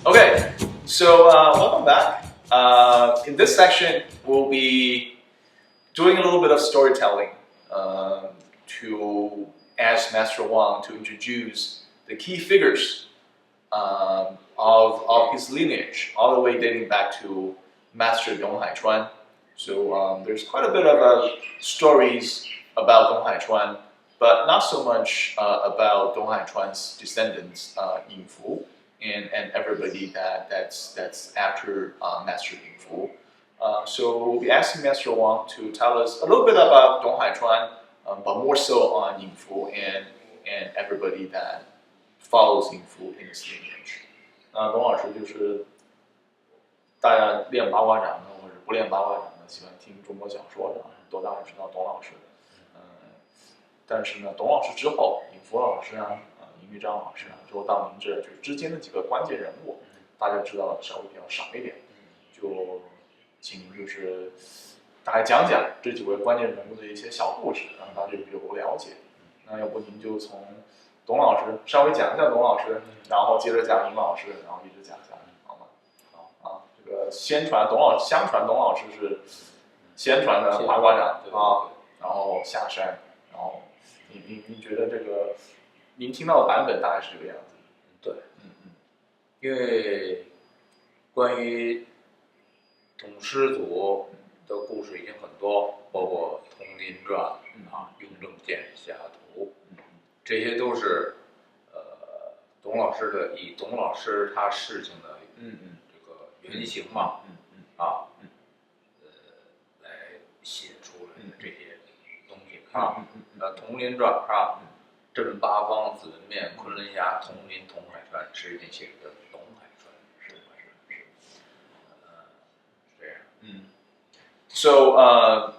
Okay, so welcome back. In this section, we'll be doing a little bit of storytelling to ask Master Wang to introduce the key figures of his lineage, all the way dating back to Master Dong Haichuan. So there's quite a bit of stories about Dong Haichuan, but not so much about Dong Haichuan's descendants, Yin Fu, and everybody that's after Master Yin Fu. So we'll be asking Master Wang to tell us a little bit about Dong Haichuan, but more so on Yin Fu and everybody that follows Yin Fu in his lineage. 那董老师就是大家练八卦掌的，或者不练八卦掌的，喜欢听中国小说的，都大概知道董老师。但是呢，董老师之后，尹福老师啊，尹玉章老师啊，周道明志，就是之间的几个关键人物，大家知道的稍微比较少一点。就请您就是大概讲讲这几位关键人物的一些小故事，让大家有了解。那要不您就从董老师稍微讲一下董老师，然后接着讲尹老师，然后一直讲下来，好吗？好啊，这个相传董老师是先传的八卦掌啊，然后下山，然后您觉得这个您听到的版本大概是这个样子？对，因为关于董师祖的故事已经很多，包括《铜林传》啊，《雍正剑侠图》，这些都是董老师的以董老师他事情的这个原型嘛，来写出来的这些东西啊，《铜林传》啊，镇八方紫文面，昆仑峡，铜林铜海川，实际写的董海川，是这样。So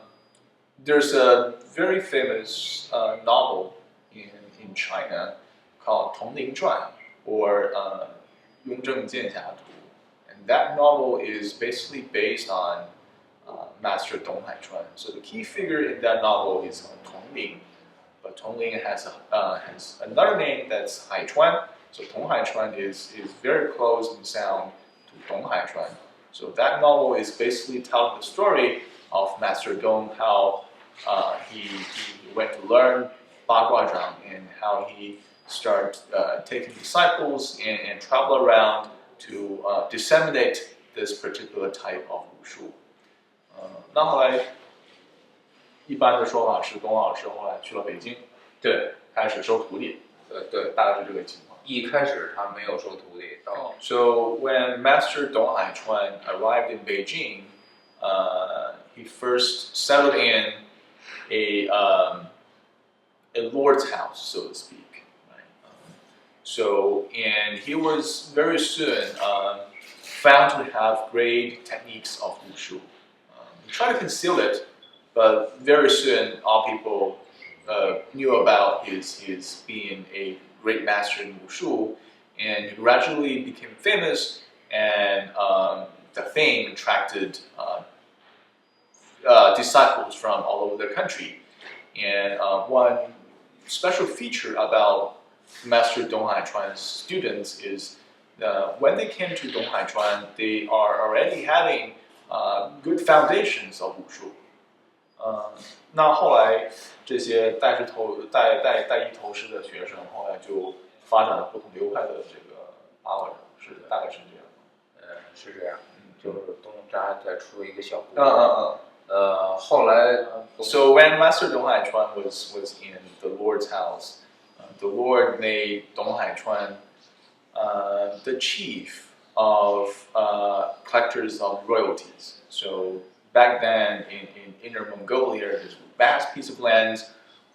there's a very famous novel in China called 铜林传 or 雍正剑侠图, and that novel is basically based on Master Dong Haichuan. So the key figure in that novel is Tong Ling, but Tong Ling has another name that's Haichuan. So Dong Haichuan is very close in sound to Dong Haichuan. So that novel is basically telling the story of Master Dong, how he went to learn Baguazhang and how he started taking disciples and travel around to disseminate this particular type of Wushu. 那后来一般的说法是，董老师后来去了北京，对，开始收徒弟，对，大概是这个情况。一开始他没有收徒弟，到 So when Master Dong Haichuan arrived in Beijing, he first settled in a lord's house, so to speak. Right? And he was very soon found to have great techniques of Wushu. He tried to conceal it, but very soon all people knew about his being a great master in Wushu, and he gradually became famous, and the fame attracted disciples from all over the country. And one special feature about Master Dong Haichuan's students is when they came to Dong Haichuan, they are already having good foundations of Wushu. 那后来这些带一头师的学生，后来就发展了不同流派的这个八卦掌，大概是这样。是这样，就是东家再出一个小故事。后来 So when Master Dong Haichuan was in the Lord's house, the Lord made Dong Haichuan the chief of collectors of royalties. So back then in Inner Mongolia, there's a vast piece of land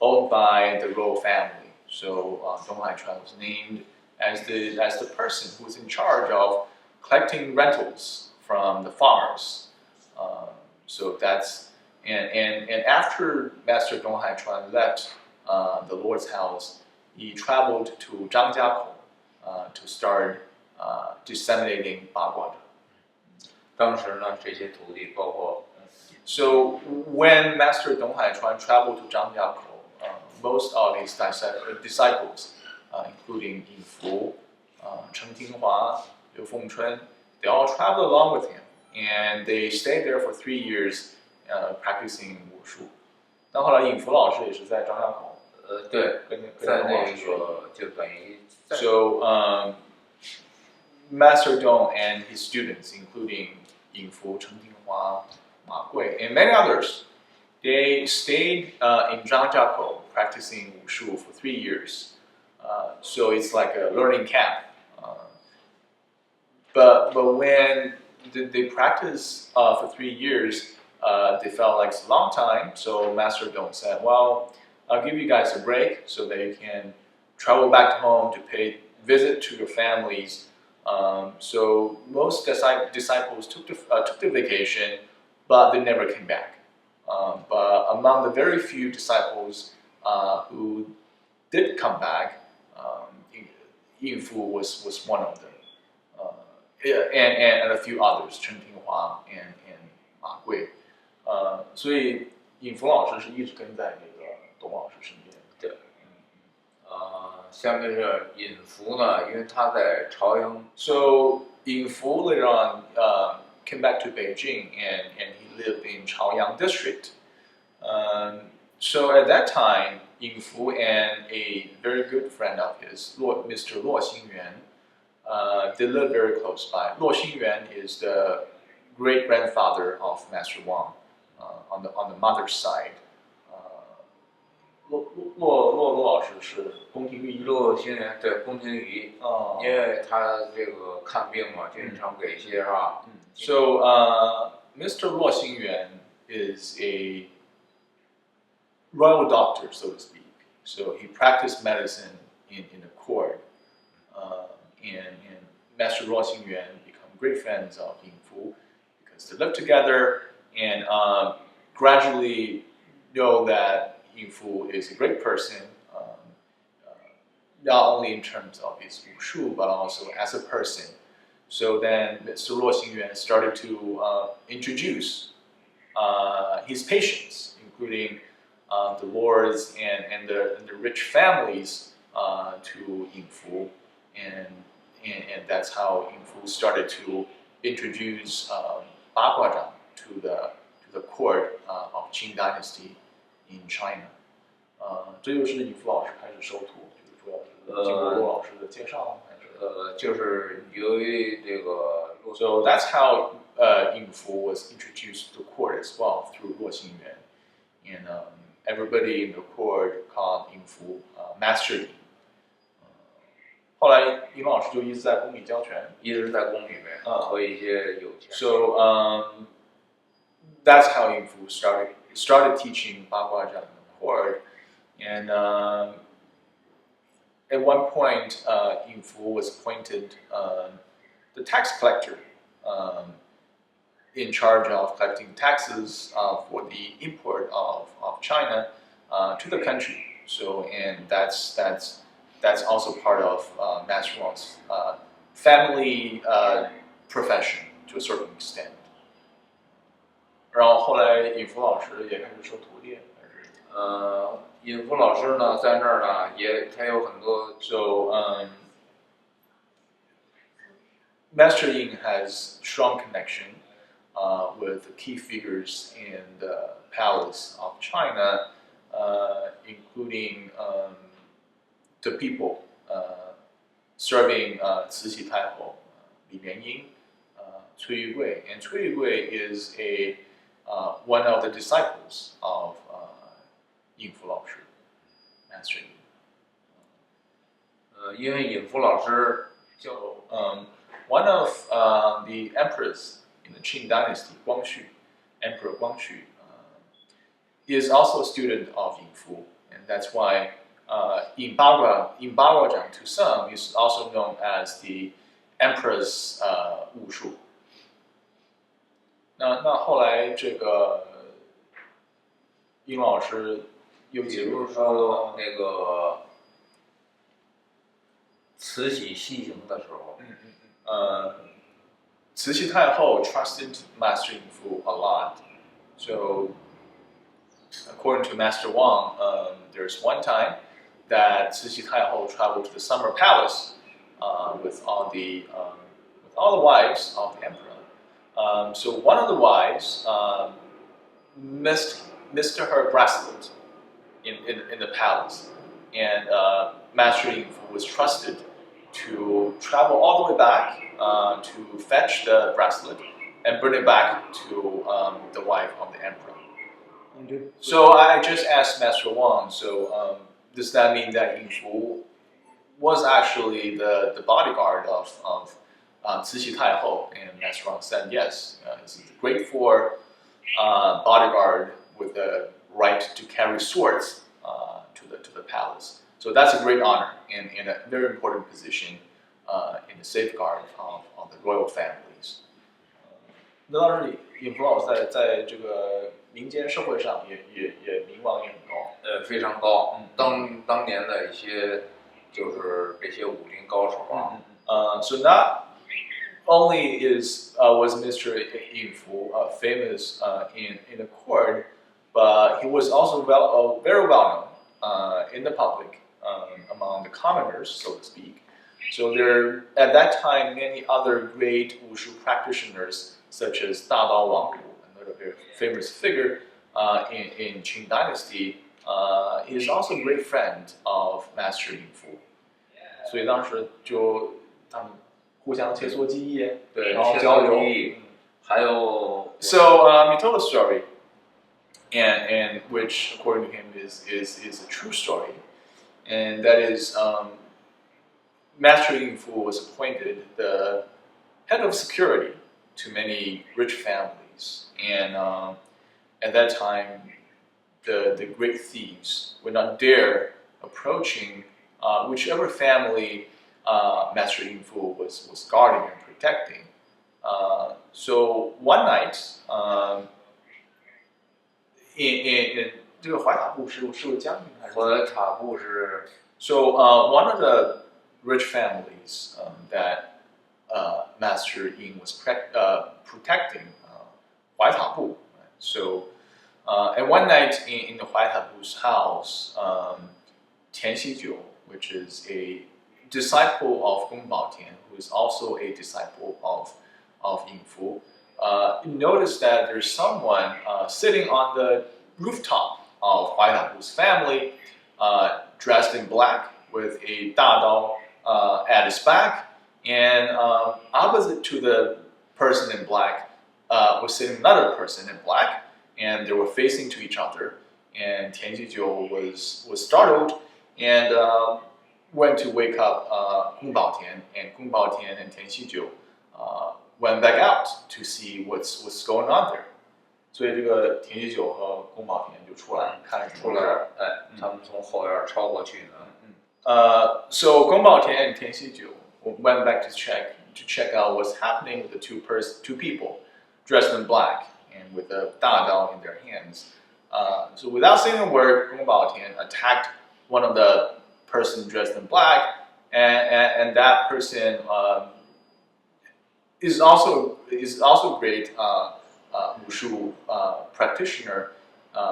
owned by the royal family. So Dong Haichuan was named as the person who was in charge of collecting rentals from the farmers. So that's and after Master Dong Haichuan left the Lord's house, he traveled to Zhangjiakou to start disseminating Baguazhang. 当时呢，这些徒弟包括 So when Master Dong Haichuan traveled to Zhangjiakou, most of his disciples, including Yin Fu, Zhang Jinguang, Liu Fengchun, they all traveled along with him, and they stayed there for 3 years, practicing Wushu. 那后来尹福老师也是在张家口，对，跟在那董老师学。个就等于在 So Master Dong and his students, including Yin Fu, Zhang Jinguang, Ma Gui, and many others, they stayed in Zhangjiakou practicing Wushu for 3 years. So it's like a learning camp. But when they practiced for 3 years, they felt like it's a long time. So Master Dong said, "Well, I'll give you guys a break so that you can travel back home to pay visit to your families." So most disciples took the vacation, but they never came back. But among the very few disciples who did come back, Yin Fu was one of them. And a few others, Chen Tinghua and Ma Gui. 所以尹福老师是一直跟在这个董老师身边。对，像这个尹福呢，因为他在朝阳， So Yin Fu later on came back to Beijing and he lived in Chaoyang district. So at that time, Yin Fu and a very good friend of his, Mr. Luo Xingyuan, they lived very close by. Luo Xingyuan is the great grandfather of Master Wang on the mother's side. 骆老师是宫廷御医。陆星人对宫廷仪，因为他这个看病嘛，经常给一些是吧？ So Mr. Luo Xingyuan is a royal doctor, so to speak. So he practiced medicine in the court, and Master Luo Xingyuan become great friends of Yin Fu because they lived together and gradually know that Yin Fu is a great person, not only in terms of his wushu, but also as a person. So then Mr. Luo Xingyuan started to introduce his patients, including the lords and the rich families, to Yin Fu, and that's how Yin Fu started to introduce Baguazhang to the court of Qing dynasty in China. 这就是尹福老师开始收徒，就是主要是经过骆老师的介绍，还是就是由于这个 So that's how Yin Fu was introduced to the court as well through Luo Xingyuan, and everybody in the court called Yin Fu Master Yin. 后来尹老师就一直在宫里教拳，一直在宫里面和一些有钱。 So that's how Yin Fu started teaching Baguazhang in the court, and at one point Yin Fu was appointed the tax collector, in charge of collecting taxes for the import of China to the country. So and that's also part of Master Wang's family profession to a certain extent. 然后后来尹福老师也开始收徒弟，还是尹福老师呢，在那儿呢，他有很多 So Master Yin has strong connection with the key figures in the palace of China, including the people serving Cixi Taihou, Li Lianying, Cui Yugui, and Cui Yugui is one of the disciples of Yin Fu Lao Shi, Master Yin. 因为尹福老师 So one of the emperors in the Qing dynasty, Guangxu, Emperor Guangxu, is also a student of Yin Fu, and that's why Yin Baguazhang to some is also known as the Emperor's Wushu. 那后来这个殷老师又比如说那个慈禧西行的时候，慈禧太后 trusted Master Yin Fu a lot. So according to Master Wang, there's one time that Cixi Taihou traveled to the summer palace with all all the wives of the emperor. So one of the wives missed her bracelet in the palace, and Master Yin Fu was trusted to travel all the way back to fetch the bracelet and bring it back to the wife of the emperor. So I just asked Master Wang, so does that mean that Yin Fu was actually the bodyguard of Cixi Taihou? And Master Wang said yes. He's a great for bodyguard with the right to carry swords to the palace. So that's a great honor and a very important position in the safeguard of the royal families. 那当时尹福老师在这个民间社会上也名望也很高，非常高。当年的一些就是这些武林高手啊。So not only was Mr. Yin Fu famous in the court, but he was also very well known in the public among the commoners, so to speak. So there at that time many other great Wushu practitioners such as Dadao Wang Wu, another very famous figure in Qing Dynasty. He is also a great friend of Master Yin Fu. 所以当时就他们互相切磋技艺，对，然后交流。还有 So he told a story, and which according to him is a true story, and that is Master Yin Fu was appointed the head of security to many rich families, and at that time, the great thieves would not dare approaching whichever family Master Yin Fu was guarding and protecting. So one night, in 这个怀塔布是个将军还是？怀塔布是 So one of the rich families that Master Yin was protecting, Huai Tabu. Right? So, and one night in the Huai Tabu's house, Tian Xijiu, which is a disciple of Gong Baotian, who is also a disciple of Yin Fu, noticed that there's someone sitting on the rooftop of Huai Tabu's family, dressed in black with a dadao at his back. And opposite to the person in black was sitting another person in black, and they were facing to each other. And Tian Jijiu was startled and went to wake up Gong Baotian, and Gong Baotian and Tian Jijiu went back out to see what's going on there. 所以这个田喜九和宫保田就出来看出来，他们从后院抄过去呢。So Gong Baotian and Tian Xijiu went back to check out what's happening with the two people dressed in black and with the dadao in their hands. So without saying a word, Gong Baotian attacked one of the person dressed in black, and that person is also a great Wushu practitioner.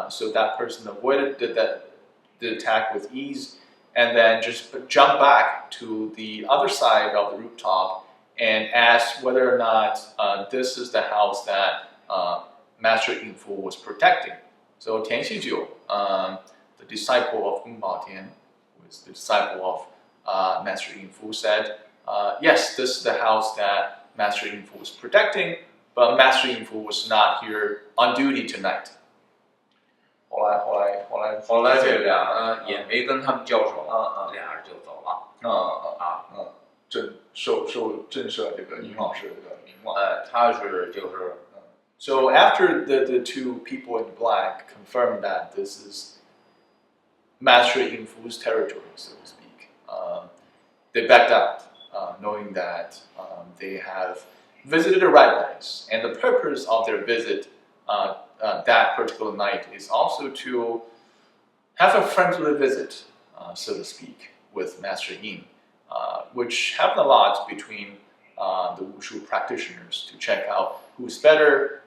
So that person avoided the attack with ease, and then just jumped back to the other side of the rooftop and asked whether or not this is the house that Master Yin Fu was protecting. So Tian Xijiu, the disciple of Gong Baotian, who is the disciple of Master Yin Fu, said, yes, this is the house that Master Yin Fu was protecting, but Master Yin Fu was not here on duty tonight. 后来这俩呢也没跟他们交手，俩人就走了。受震慑这个尹老师这个名望。他是就是。So after the two people in black confirmed that this is Master Yin Fu's territory, so to speak, they backed out, knowing that they have visited the right place, and the purpose of their visit that particular night is also to have a friendly visit, so to speak, with Master Yin, which happened a lot between the Wushu practitioners to check out who's better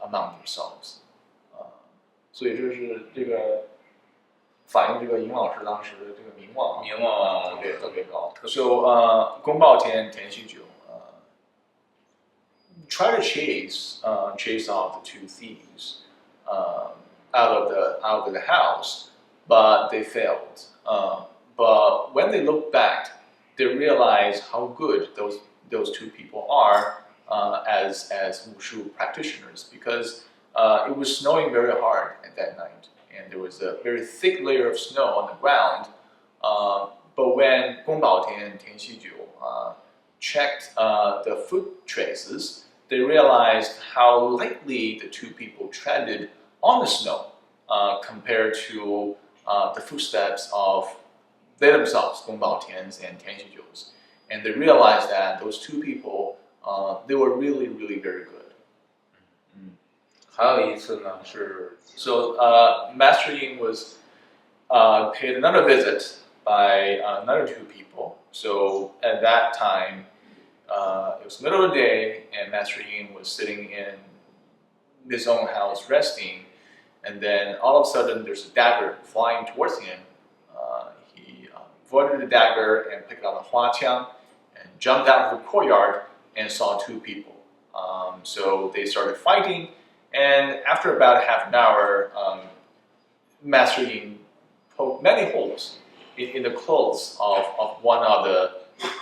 among themselves. 所以这是这个反映这个尹老师当时的这个名望名望特别高。So Gong Baotian and Tian Xijiu tried to chase off the two thieves out of the house, but they failed. But when they look back, they realize how good those two people are as Wushu practitioners, because it was snowing very hard at that night, and there was a very thick layer of snow on the ground. But when Gong Baotian and Tian Xijiu checked the foot traces, they realized how lightly the two people treaded on the snow compared to the footsteps of they themselves, Gong Baotian's and Tian Xijiu's. And they realized that those two people, they were really, really very good. 还有一次呢是 So Master Yin was paid another visit by another two people. So at that time, it was middle of the day, and Master Yin was sitting in his own house resting, and then all of a sudden there's a dagger flying towards him. He avoided the dagger and picked out a huaqiang and jumped out of the courtyard and saw two people. So they started fighting, and after about half an hour, Master Yin poked many holes in the clothes of one of the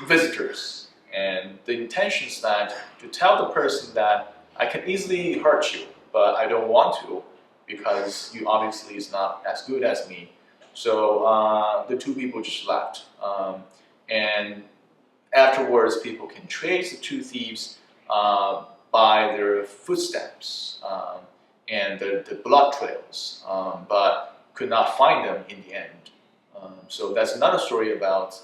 visitors. And the intention is that to tell the person that I can easily hurt you, but I don't want to because you obviously is not as good as me. So the two people just left. And afterwards, people can trace the two thieves by their footsteps and the blood trails, but could not find them in the end. So that's another story about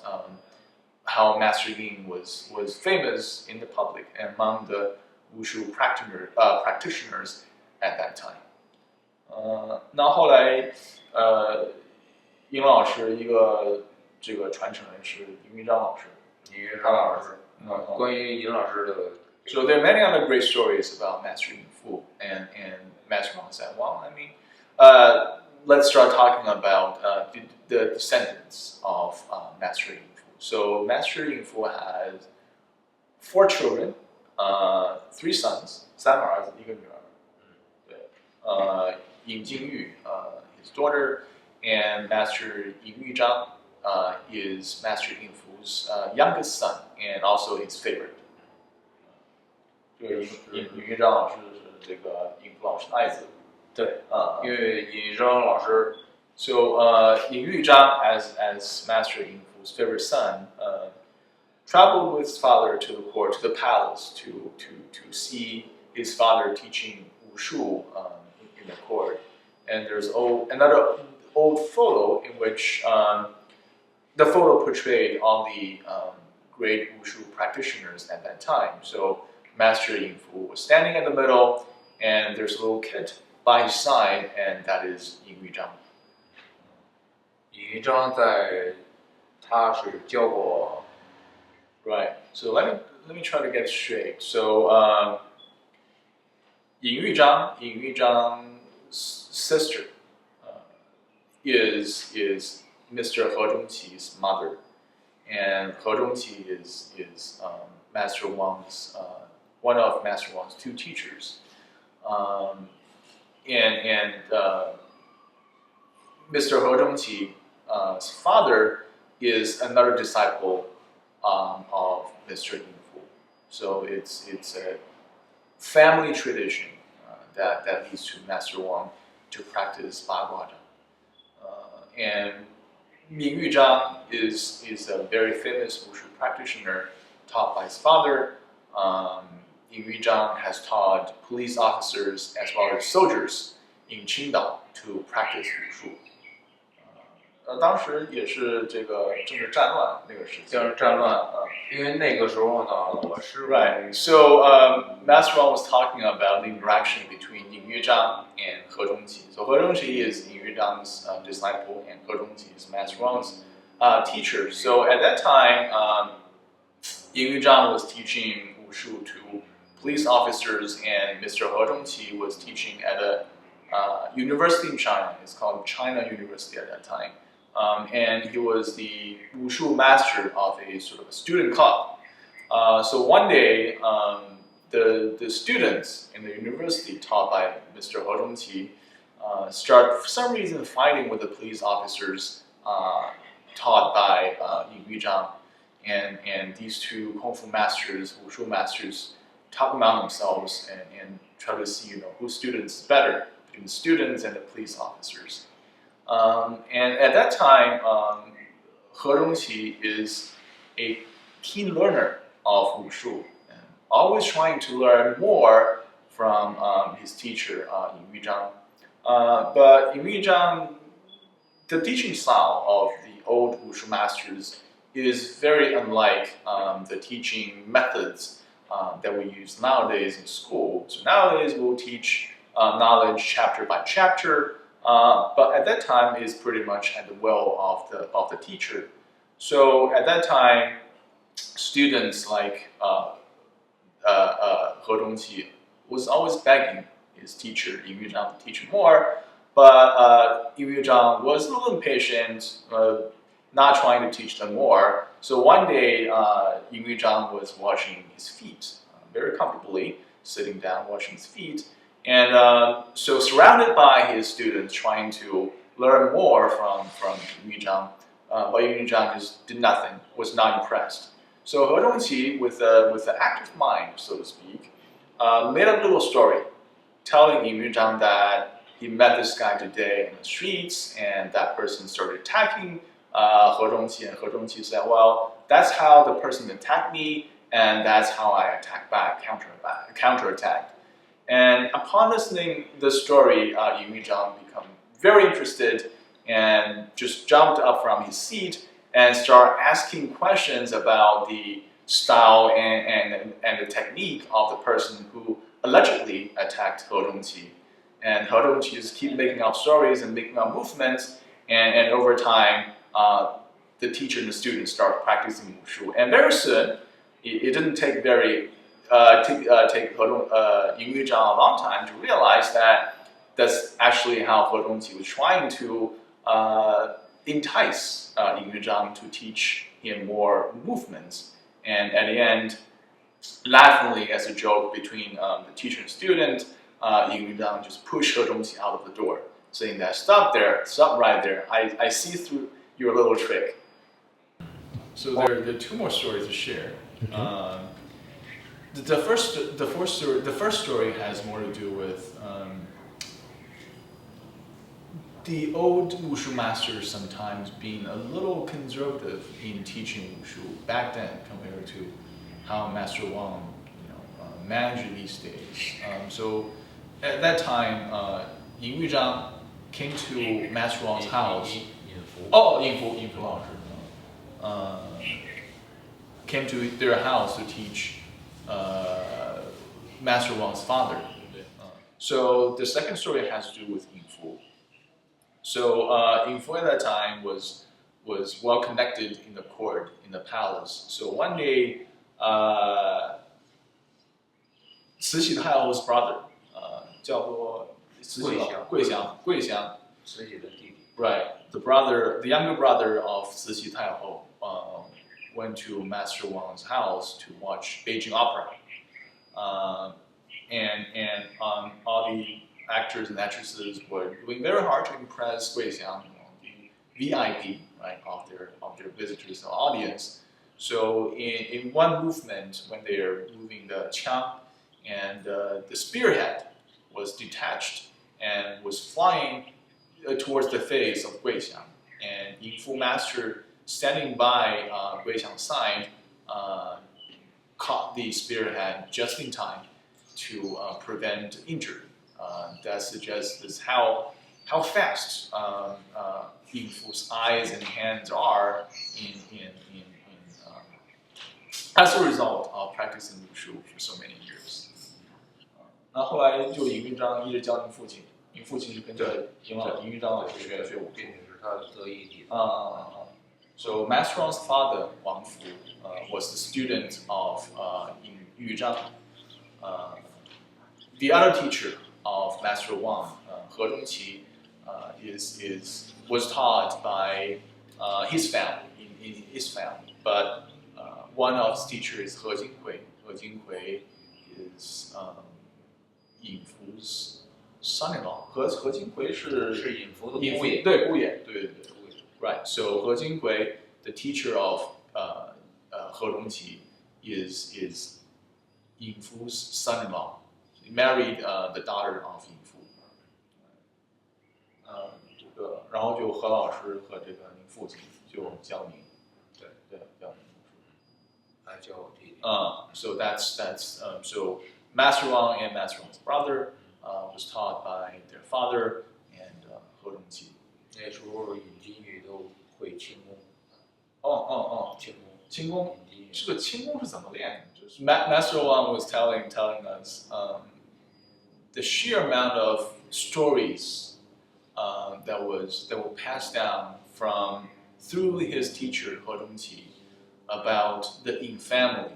how Master Yin was famous in the public and among the Wushu practitioners at that time. 那后来殷老师一个这个传承人是殷玉章老师。尹玉章老师，关于尹老师的 So there are many other great stories about Master Yin Fu, and Master Wang said, well, I mean, let's start talking about the descendants of Master Yin Fu. So Master Yin Fu has 4 children, 3 sons, 3儿子1个女儿。对，尹金玉, his daughter, and Master Yin Yuzhang is Master Yin Fu's youngest son and also his favorite. 这个尹玉章老师是这个尹福老师的爱子。对因为尹玉章老师 So Yin Yuzhang, as Master Yin Fu's favorite son, traveled with his father to the court, to the palace, to see his father teaching Wushu in the court. And there's another old photo in which the photo portrayed all the great Wushu practitioners at that time. So Master Yin Fu was standing in the middle, and there's a little kid by his side, and that is Yin Yuzhang. 尹玉章在他是教过 Right. So let me try to get it straight. So Yin Yuzhang's sister is Mr. He Zhongqi's mother, and He Zhongqi is Master Wang's one of Master Wang's 2 teachers, and Mr. He Zhongqi's father is another disciple of Mr. Yin Fu. So it's a family tradition that leads to Master Wang to practice Baguazhang. And Yin Yuzhang is a very famous Wushu practitioner taught by his father. Yin Yuzhang has taught police officers as well as soldiers in Qingdao to practice Wushu. 当时也是这个政治战乱那个时期。政治战乱因为那个时候呢，我是 Right. So Master Wang was talking about the interaction between Yin Yuzhang and He Zhongqi. So He Zhongqi is Yin Yuzhang's disciple, and He Zhongqi is Master Wang's teacher. So at that time, Yin Yuzhang was teaching Wushu to police officers, and Mr. He Zhongqi was teaching at a university in China. It's called China University at that time. And he was the Wushu master of a sort of a student club. So one day, the students in the university taught by Mr. He Zhongqi start for some reason fighting with the police officers taught by Yin Baguazhang, and these two kung fu masters, wushu masters, talk among themselves and try to see whose students is better between the students and the police officers. And at that time, He Zhongqi is a keen learner of wushu, and always trying to learn more from his teacher Yin Baguazhang. But Yin Baguazhang, the teaching style of the old wushu masters is very unlike the teaching methods that we use nowadays in school. So nowadays we'll teach knowledge chapter by chapter, but at that time it's pretty much at the will of the teacher. So at that time, students like He Zhongqi was always begging his teacher Yin Baguazhang to teach him more, but Yin Baguazhang was a little impatient, not trying to teach them more. So one day, Yin Baguazhang was washing his feet very comfortably, sitting down washing his feet, and so surrounded by his students trying to learn more from Yin Baguazhang, but Yin Baguazhang just did nothing, was not impressed. So He Zhongqi, with an active mind, so to speak, made up a little story, telling Yin Baguazhang that he met this guy today in the streets, and that person started attacking He Zhongqi, and He Zhongqi said, well, that's how the person attacked me, and that's how I attack back, counterattack. And upon listening to the story, Yin Baguazhang became very interested and just jumped up from his seat and started asking questions about the style and the technique of the person who allegedly attacked He Zhongqi. And He Zhongqi just keep making up stories and making up movements, and over time, the teacher and the students start practicing wushu. And very soon, it didn't take Yin Baguazhang a long time to realize that that's actually how He Zhongqi was trying to entice Yin Baguazhang to teach him more movements. And at the end, laughingly as a joke between the teacher and student, Yin Baguazhang just pushed He Zhongqi out of the door, saying that stop right there, I see through your little trick. So there are two more stories to share. The first story has more to do with the old wushu masters sometimes being a little conservative in teaching wushu back then compared to how Master Wang managed these days. So at that time, Yin Baguazhang came to Master Wang's house. Yin Fu 老师 came to their house to teach Master Wang's father. So the second story has to do with Yin Fu. So Yin Fu at that time was well connected in the court, in the palace. So one day, Cixi Taiho's brother, 叫做 Guixiang, right, the younger brother of Cixi Taiho, went to Master Wang's house to watch Beijing opera, and all the actors and actresses were doing very hard to impress Guixiang, the VIP, right, of their visitors and audience. So in one movement, when they are moving the qiang, and the spearhead was detached and was flying towards the face of Guixiang, and Yin Fu master standing by Guixiang's side caught the spearhead just in time to prevent injury. That suggests this how fast Yin Fu's eyes and hands are as a result of practicing wushu for so many years. 那后来就尹玉章一直教您父亲，您父亲就跟着尹玉章老师学武，并且是他的得意弟子。So Master Wang's father, Wang Fu, was the student of Yin Yuzhang. The other teacher of Master Wang, He Zhongqi, was taught by his family, in his family. But one of his teachers is He Jinguang. is Yin Fu's son-in-law. 何金奎是尹福的尹姑爷，对姑爷，对对对。姑爷 Right. So 何金奎, the teacher of He Rongqi, is Yin Fu's son-in-law. He married the daughter of Yin Fu. 这个，然后就何老师和这个您父亲就教您，对教您。来教我弟弟。So that's so Master Wang and Master Wang's brother was taught by their father and He Rongqi. 那时候尹金玉都会轻功，轻功，尹金玉这个轻功是怎么练的？就是 Master Wang was telling us the sheer amount of stories that were passed down from through his teacher He Rongqi about the Yin family,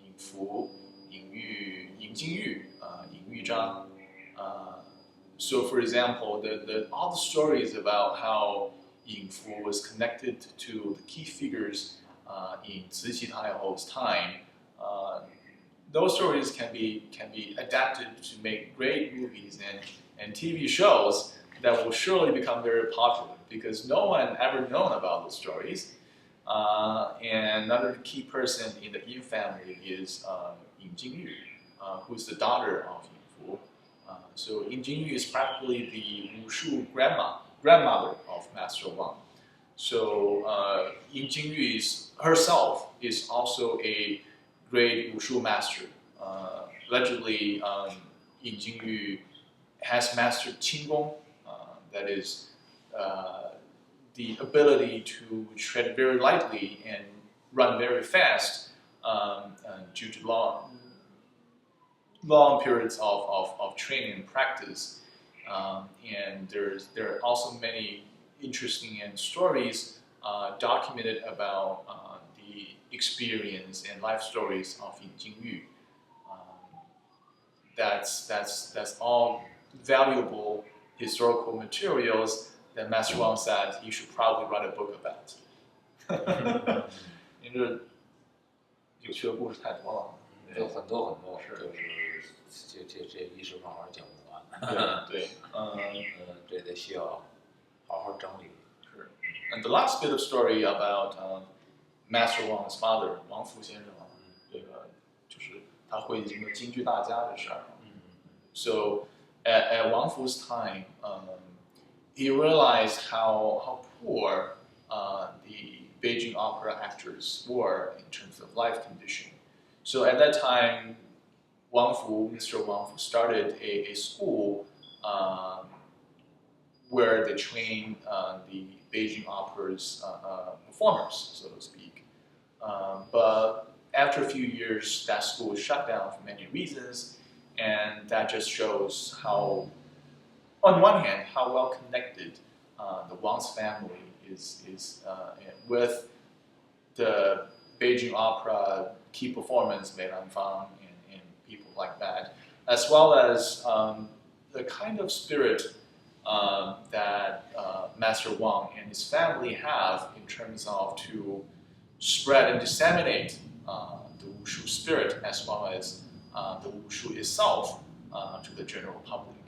Yin Fu, Yin Jinyu, Yin Yuzhang. So, for example, all the stories about how Yin Fu was connected to the key figures in Cixi Taihu's time, those stories can be adapted to make great movies and TV shows that will surely become very popular because no one ever known about those stories. And another key person in the Yin family is Yin Jinyu, who's the daughter of Yin Fu. So Yin Jinyu is practically the Wushu grandmother of Master Wang. So Yin Jinyu herself is also a great Wushu master. Allegedly, Yin Jinyu has mastered Qinggong, that is the ability to tread very lightly and run very fast due to long periods of training and practice. And there are also many interesting stories documented about the experience and life stories of Yin Jinyu. That's all valuable historical materials that Master Wang said you should probably write a book about. 因为有趣的故事太多了，有很多，是就是这一时半会儿讲不完。对，这得需要好好整理。是。And the last bit of story about Master Wang's father, 王福先生，这个就是他会什么京剧大家的事儿。So at Wang Fu's time, he realized how poor the Beijing opera actors were in terms of life condition. So at that time, Mr. Wang Fu started a school where they trained the Beijing opera's performers, so to speak. But after a few years, that school was shut down for many reasons, and that just shows how, on one hand, how well connected the Wang's family is with the Beijing opera key performance, Mei Lanfang, and people like that, as well as the kind of spirit that Master Wang and his family have in terms of to spread and disseminate the Wushu spirit as well as the Wushu itself to the general public.